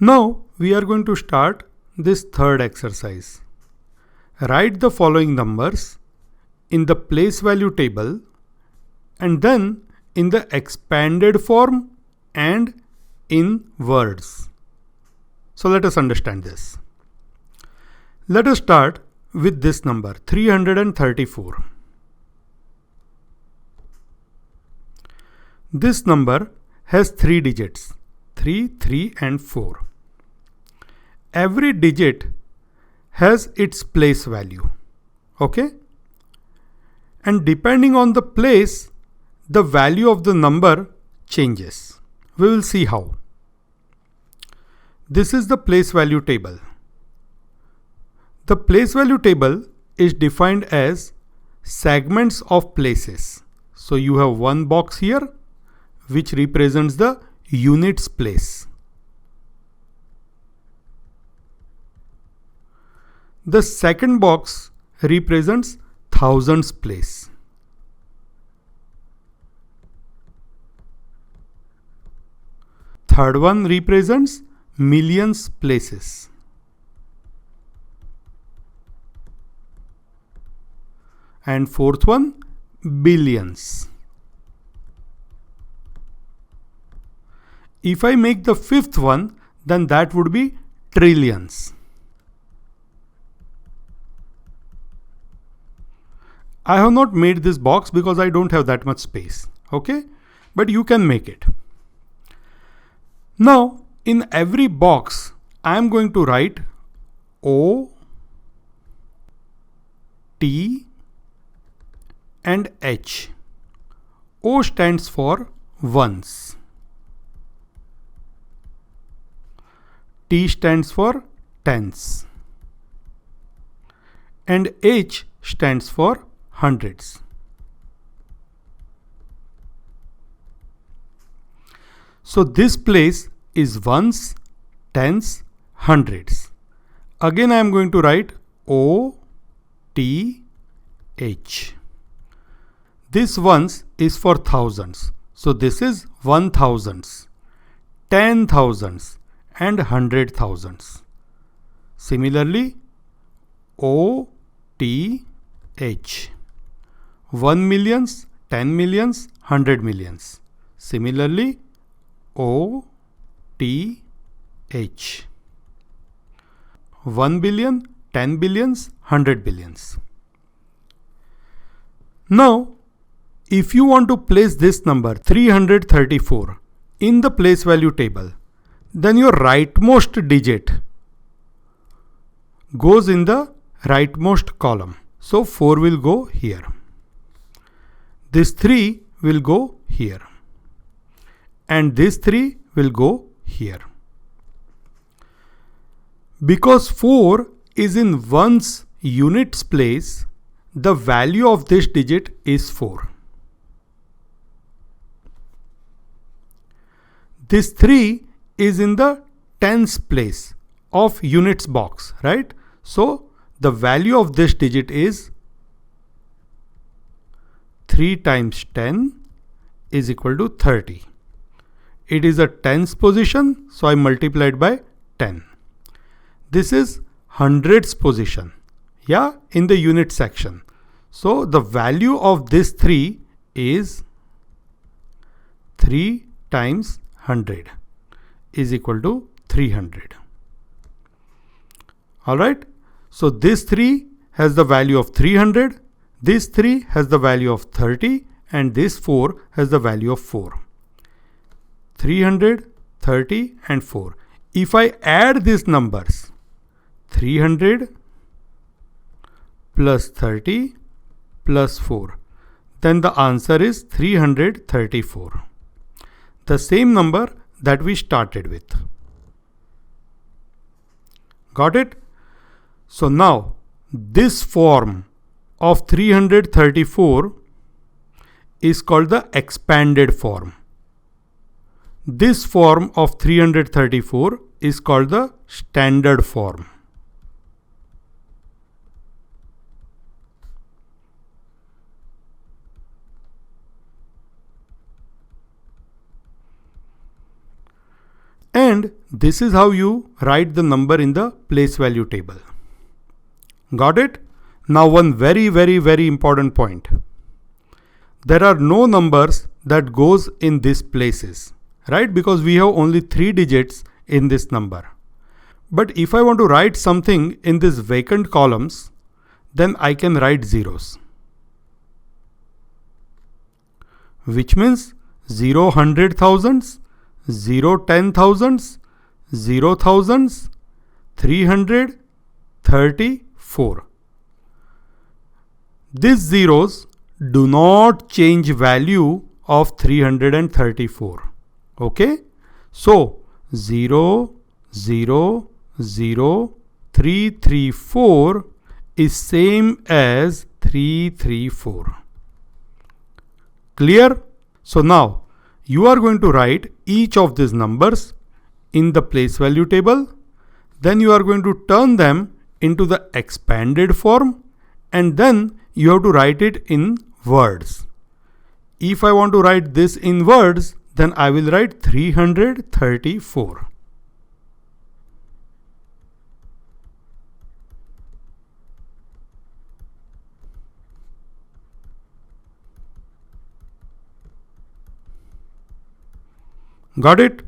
Now we are going to start this third exercise. Write the following numbers in the place value table and then in the expanded form and in words. So let us understand this. Let us start with this number 334. This number has 3 digits 3, 3 and 4. Every digit has its place value. Okay? And depending on the place, the value of the number changes. We will see how. This is the place value table. The place value table is defined as segments of places. So you have one box here which represents the units place. The second box represents thousands place. Third one represents millions places. And fourth one, billions. If I make the fifth one, then that would be trillions. I have not made this box because I don't have that much space. Okay? But you can make it. Now, in every box, I am going to write O, T, and H. O stands for ones. T stands for tens. And H stands for hundreds. So this place is ones, tens, hundreds. Again I am going to write O, T, H. This ones is for thousands. So this is 1000s, 10,000s and 100,000s. Similarly, O, T, H. 1 millions, 10 millions, 100 millions. Similarly, O, T, H. 1 billion, 10 billions, 100 billions. Now, if you want to place this number 334 in the place value table, then your rightmost digit goes in the rightmost column. So 4 will go here. This 3 will go here. And this 3 will go here. Because 4 is in ones units place, the value of this digit is 4. This 3 is in the tens place of units box, right? So the value of this digit is 3 times 10 is equal to 30. It is a tens position, so I multiplied by 10. This is hundreds position, yeah, in the unit section. So the value of this 3 is 3 times 100 is equal to 300. Alright, so this 3 has the value of 300, this 3 has the value of 30 and this 4 has the value of 4. 300, 30 and 4. If I add these numbers, 300 plus 30 plus 4, then the answer is 334. The same number that we started with. Got it? So now this form of 334 is called the expanded form. This form of 334 is called the standard form. And this is how you write the number in the place value table. Got it? Now one very important point. There are no numbers that goes in these places, right? Because we have only 3 digits in this number. But if I want to write something in these vacant columns, then I can write zeros. Which means 0 hundred thousands, 0 ten thousands, 0 thousands, 334. These zeros do not change value of 334. Okay? So 0, 0, 0, 334 is same as 334. Clear? So now you are going to write each of these numbers in the place value table. Then you are going to turn them into the expanded form, and then you have to write it in words. If I want to write this in words, then I will write 334. Got it?